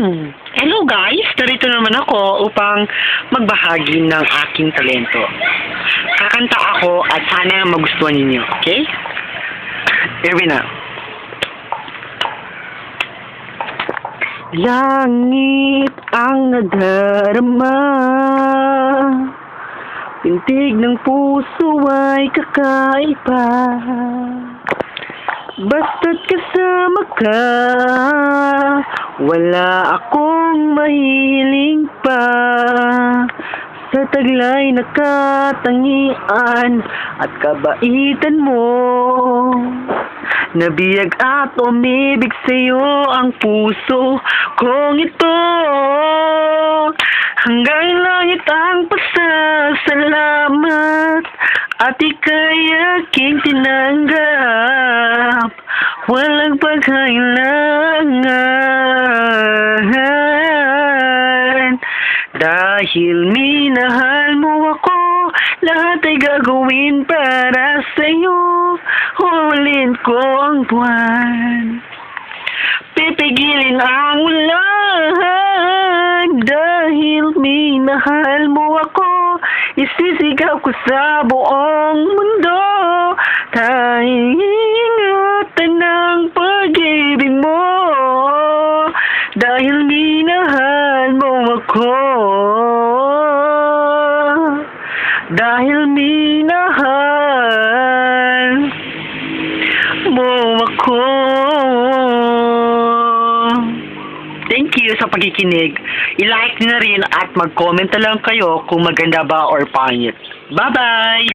Hello guys, narito naman ako upang magbahagi ng aking talento. Kakanta ako at sana magustuhan ninyo, okay? Here we now. Langit ang nadarama, pintig ng puso ay kakaiba. Basta't kasama ka, wala akong mahiling pa. Sa taglay na katangian at kabaitan mo, nabiyag at umibig sa'yo ang puso kong ito. Hanggang langit ang pasasalamat at ika'y aking tinanggap, walang paghailangan. Dahil minahal mo ako, lahat ay gagawin para sa'yo. Hulin ko ang buwan, pipigilin ang ulan. Dahil minahal mo ako, isisigaw ko sa buong mundo. Tayong ingatan ng pag-ibig mo, dahil minahal mo ako. Dahil minahal mo ako. Thank you sa pagkikinig. I-like nyo na rin at mag-comment na lang kayo kung maganda ba or pangit. Bye-bye!